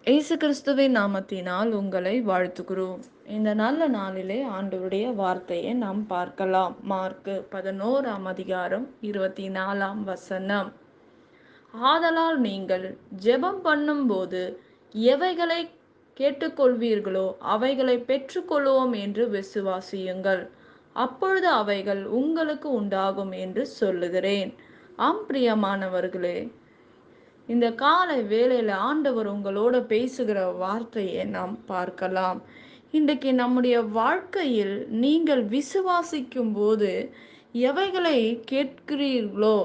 இயேசு கிறிஸ்துவின் நாமத்தினால் உங்களை வாழ்த்துகிறோம். இந்த நல்ல நாளிலே ஆண்டவருடைய வார்த்தையை நாம் பார்க்கலாம். மார்க்கு 11ஆம் அதிகாரம் 24ஆம் வசனம். ஆதலால் நீங்கள் ஜெபம் பண்ணும்போது எவைகளை கேட்டுக்கொள்வீர்களோ அவைகளை பெற்றுக்கொள்வோம் என்று விசுவாசியுங்கள். அப்பொழுது அவைகள் உங்களுக்கு உண்டாகும் என்று சொல்லுகிறேன். ஆம் பிரியமானவர்களே, இந்த காலை வேளையில ஆண்டவர் உங்களோட பேசுகிற வார்த்தையை நாம் பார்க்கலாம். இன்றைக்கு நம்முடைய வாழ்க்கையில் நீங்கள் விசுவாசிக்கும் போது எவைகளை கேட்கிறீர்களோ,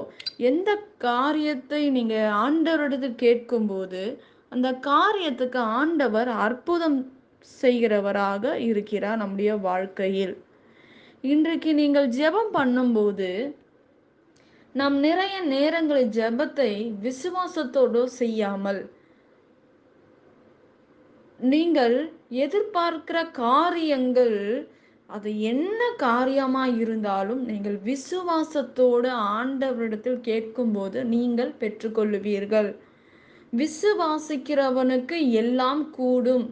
எந்த காரியத்தை நீங்க ஆண்டவரிடத்தில் கேட்கும்போது அந்த காரியத்துக்கு ஆண்டவர் அற்புதம் செய்கிறவராக இருக்கிறார் நம்முடைய வாழ்க்கையில். இன்றைக்கு நீங்கள் ஜெபம் பண்ணும்போது நாம் நிறைய நேரங்களில் ஜெபத்தை விசுவாசத்தோடு செய்யாமல், நீங்கள் எதிர்பார்க்கிற காரியங்கள் அது என்ன காரியமா இருந்தாலும் நீங்கள் விசுவாசத்தோடு ஆண்டவரிடத்தில் கேட்கும்போது நீங்கள் பெற்றுக்கொள்ளுவீர்கள். விசுவாசிக்கிறவனுக்கு எல்லாம் கூடும்.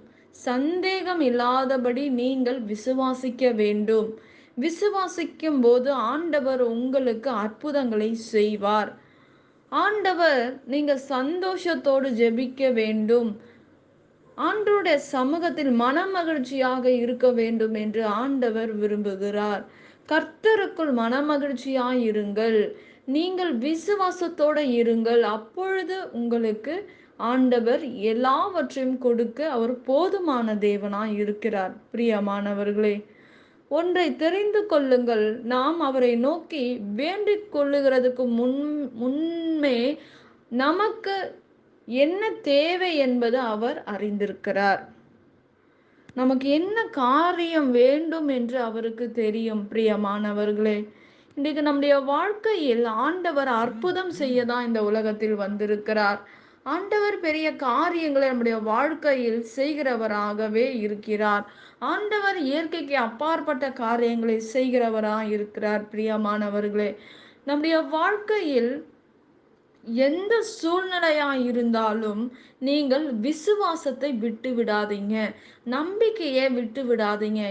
சந்தேகம் இல்லாதபடி நீங்கள் விசுவாசிக்க வேண்டும். விசுவாசிக்கும் போது ஆண்டவர் உங்களுக்கு அற்புதங்களை செய்வார். ஆண்டவர் நீங்க சந்தோஷத்தோடு ஜெபிக்க வேண்டும். ஆண்டவருடைய சமூகத்தில் மனமகிழ்ச்சியாக இருக்க வேண்டும் என்று ஆண்டவர் விரும்புகிறார். கர்த்தருக்குள் மனமகிழ்ச்சியாய் இருங்கள். நீங்கள் விசுவாசத்தோட இருங்கள். அப்பொழுது உங்களுக்கு ஆண்டவர் எல்லாவற்றையும் கொடுக்க அவர் போதுமான தேவனாய் இருக்கிறார். பிரியமானவர்களே, ஒன்றை தெரிந்து கொள்ளுங்கள். நாம் அவரை நோக்கி வேண்டிக் கொள்ளுகிறதுக்கு முன்பே நமக்கு என்ன தேவை என்பது அவர் அறிந்திருக்கிறார். நமக்கு என்ன காரியம் வேண்டும் என்று அவருக்கு தெரியும். பிரியமானவர்களே, இன்றைக்கு நம்முடைய வாழ்க்கையில் ஆண்டவர் அற்புதம் செய்யதான் இந்த உலகத்தில் வந்திருக்கிறார். ஆண்டவர் பெரிய காரியங்களை நம்முடைய வாழ்க்கையில் செய்கிறவராகவே இருக்கிறார். ஆண்டவர் இயற்கைக்கு அப்பாற்பட்ட காரியங்களை செய்கிறவராக இருக்கிறார். பிரியமானவர்களே, நம்முடைய வாழ்க்கையில் எந்த சூழ்நிலையா இருந்தாலும் நீங்கள் விசுவாசத்தை விட்டு விடாதீங்க. நம்பிக்கையை விட்டு விடாதீங்க.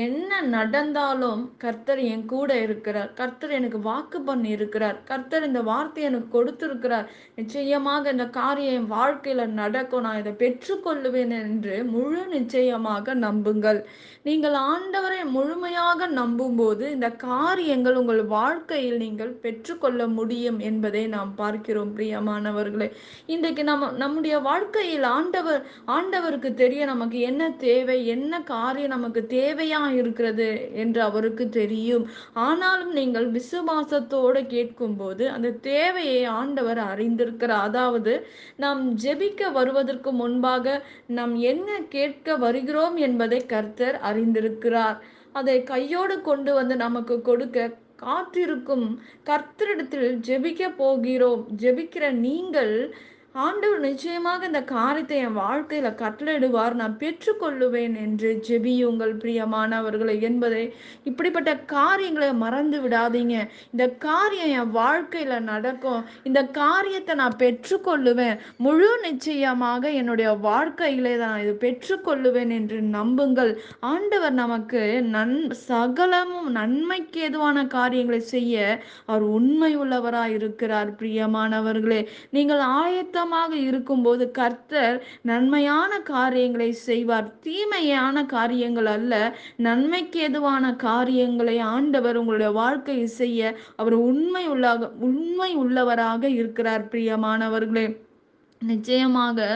என்ன நடந்தாலும் கர்த்தர் என் கூட இருக்கிறார். கர்த்தர் எனக்கு வாக்கு பண்ணி இருக்கிறார். கர்த்தர் இந்த வார்த்தையை எனக்கு கொடுத்திருக்கிறார். நிச்சயமாக இந்த காரியம் என் வாழ்க்கையில நடக்கும். நான் இதை பெற்றுக்கொள்ளுவேன் என்று முழு நிச்சயமாக நம்புங்கள். நீங்கள் ஆண்டவரை முழுமையாக நம்பும்போது இந்த காரியங்கள் உங்கள் வாழ்க்கையில் நீங்கள் பெற்றுக்கொள்ள முடியும் என்பதை நாம் பார்க்கிறோம். பிரியமானவர்களே, இன்றைக்கு நம்முடைய வாழ்க்கையில் ஆண்டவருக்கு தெரியும் நமக்கு என்ன தேவை, என்ன காரியம் நமக்கு தேவையா இருக்கிறது என்று அவருக்கு தெரியும். ஆனாலும் நீங்கள் விசுவாசத்தோடு கேட்கும்போது அந்த தேவையை ஆண்டவர் அறிந்திருக்கிறார். அதாவது நாம் ஜெபிக்க வருவதற்கு முன்பாக நாம் என்ன கேட்க வருகிறோம் என்பதை கர்த்தர் அறிந்திருக்கிறார். அதை கையோடு கொண்டு வந்து நமக்கு கொடுக்க காத்திருக்கும் கர்த்தரிடத்தில் ஜெபிக்க போகிறோம். ஜெபிக்கிற நீங்கள் ஆண்டவர் நிச்சயமாக இந்த காரியத்தை என் வாழ்க்கையில கட்டளையிடுவார், நான் பெற்றுக்கொள்ளுவேன் என்று ஜெபியுங்கள் பிரியமானவர்களை என்பதை, இப்படிப்பட்ட காரியங்களை மறந்து விடாதீங்க. இந்த காரியம் என் வாழ்க்கையில நடக்கும். இந்த காரியத்தை நான் பெற்றுக்கொள்ளுவேன். முழு நிச்சயமாக என்னுடைய வாழ்க்கையிலே நான் இது பெற்றுக்கொள்ளுவேன் என்று நம்புங்கள். ஆண்டவர் நமக்கு சகலமும் நன்மைக்கு ஏதுவான காரியங்களை செய்ய அவர் உண்மை உள்ளவராய் இருக்கிறார். பிரியமானவர்களே, நீங்கள் ஆயத்தமாக இருக்கும்போது கர்த்தர் நன்மையான காரியங்களை செய்வார். தீமையான காரியங்கள் அல்ல, நன்மைக்கு ஏதுவான காரியங்களை ஆண்டவர் உங்களுடைய வாழ்க்கையில் செய்ய அவர் உண்மை உள்ளவராக இருக்கிறார். பிரியமானவர்களே, நிச்சயமாக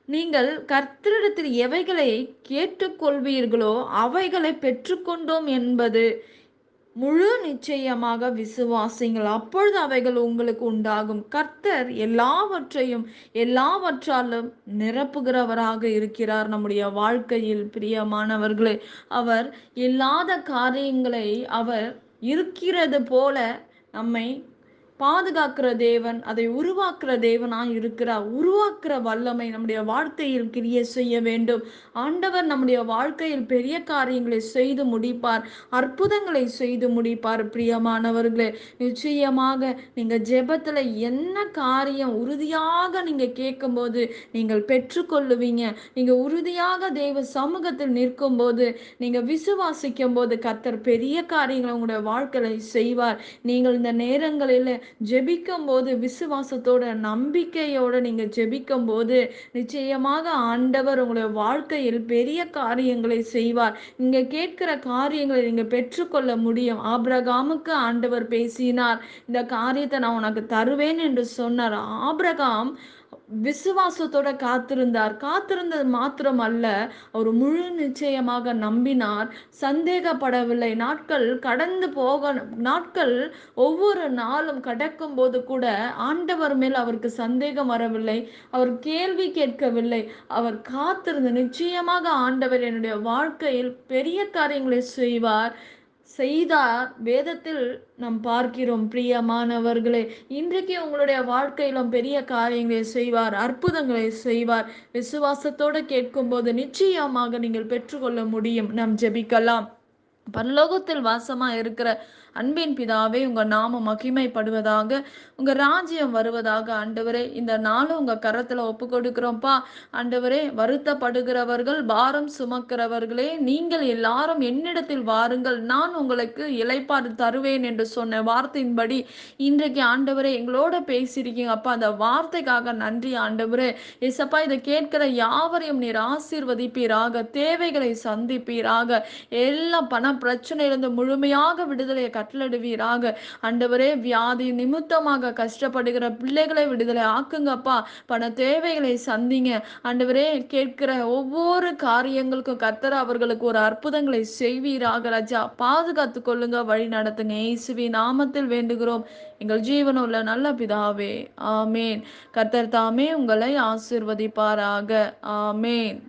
நீங்கள் கர்த்தரிடத்தில் எவைகளை கேட்டுக்கொள்வீர்களோ அவைகளை பெற்றுக்கொண்டோம் என்பது முழு நிச்சயமாக விசுவாசிங்கள். அப்பொழுது அவைகள் உங்களுக்கு உண்டாகும். கர்த்தர் எல்லாவற்றாலும் நிரப்புகிறவராக இருக்கிறார் நம்முடைய வாழ்க்கையில். பிரியமானவர்களே, அவர் இல்லாத காரியங்களை அவர் இருக்கிறது போல நம்மை பாதுகாக்கிற தேவன், அதை உருவாக்குற தேவனாய் இருக்கிறார். உருவாக்குற வல்லமை நம்முடைய வாழ்க்கையில் கிரியை செய்ய வேண்டும். ஆண்டவர் நம்முடைய வாழ்க்கையில் பெரிய காரியங்களை செய்து முடிப்பார். அற்புதங்களை செய்து முடிப்பார். பிரியமானவர்களே, நிச்சயமாக நீங்க ஜெபத்துல என்ன காரியம் உறுதியாக நீங்க கேட்கும்போது நீங்கள் பெற்றுக்கொள்ளுவீங்க. நீங்க உறுதியாக தேவ சமூகத்தில் நிற்கும்போது, நீங்க விசுவாசிக்கும்போது கர்த்தர் பெரிய காரியங்களை உங்களுடைய வாழ்க்கையில செய்வார். நீங்கள் இந்த நேரங்களில ஜெபிக்கும்போது விசுவாசத்தோட, நம்பிக்கையோட நீங்க ஜெபிக்கும்போது, நிச்சயமாக ஆண்டவர் உங்களுடைய வாழ்க்கையில் பெரிய காரியங்களை செய்வார். நீங்க கேட்கிற காரியங்களை நீங்க பெற்றுக்கொள்ள முடியும். ஆபிரகாமுக்கு ஆண்டவர் பேசினார். இந்த காரியத்தை நான் உனக்கு தருவேன் என்று சொன்னார். ஆபிரகாம் விசுவாசத்தோட காத்திருந்தார். காத்திருந்தது மாத்திரம் அல்ல, அவர் முழு நிச்சயமாக நம்பினார். சந்தேகப்படவில்லை. நாட்கள் கடந்து போக நாட்கள் ஒவ்வொரு நாளும் கடக்கும்போது கூட ஆண்டவர் மேல் அவருக்கு சந்தேகம் வரவில்லை. அவர் கேள்வி கேட்கவில்லை. அவர் காத்திருந்து நிச்சயமாக ஆண்டவர் என்னுடைய வாழ்க்கையில் பெரிய காரியங்களை செய்வார், செய்தார். வேதத்தில் நாம் பார்க்கிறோம். பிரியமானவர்களே, இன்றைக்கு உங்களுடைய வாழ்க்கையிலும் பெரிய காரியங்களை செய்வார், அற்புதங்களை செய்வார். விசுவாசத்தோடு கேட்கும்போது நிச்சயமாக நீங்கள் பெற்றுக்கொள்ள முடியும். நாம் ஜெபிக்கலாம். பரலோகத்தில் வாசமா இருக்கிற அன்பின் பிதாவே, உங்க நாமம் மகிமைப்படுவதாக, உங்க ராஜ்யம் வருவதாக. ஆண்டவரே, இந்த நாளும் உங்க கரத்துல ஒப்பு கொடுக்கிறோம்ப்பா. ஆண்டவரே, வருத்தப்படுகிறவர்கள், பாரம் சுமக்கிறவர்களே, நீங்கள் எல்லாரும் என்னிடத்தில் வாருங்கள், நான் உங்களுக்கு இளைப்பாறு தருவேன் என்று சொன்ன வார்த்தையின்படி இன்றைக்கு ஆண்டவரே எங்களோட பேசியிருக்கீங்க அப்பா. அந்த வார்த்தைக்காக நன்றி ஆண்டவரே. ஏசப்பா, இதை கேட்கிற யாவரையும் நீர் ஆசீர்வதிப்பீராக, தேவைகளை சந்திப்பீராக, எல்லா பண பிரச்சனையிலிருந்து முழுமையாக விடுதலையை கட்டளிடுவீராக. ஆண்டவரே, வியாதி நிமித்தமாக கஷ்டப்படுகிற பிள்ளைகளை விடுதலை ஆக்குங்கப்பா. பண தேவைகளை சந்திங்க ஆண்டவரே. கேட்கிற ஒவ்வொரு காரியங்களுக்கும் கர்த்தர் அவர்களுக்கு ஒரு அற்புதங்களை செய்வீராக ராஜா. பாதுகாத்து கொள்ளுங்க, வழி நடத்துங்க. இயேசுவின் நாமத்தில் வேண்டுகிறோம் எங்கள் ஜீவனுள்ள நல்ல பிதாவே, ஆமேன். கர்த்தர் தாமே உங்களை ஆசீர்வதிப்பாராக. ஆமேன்.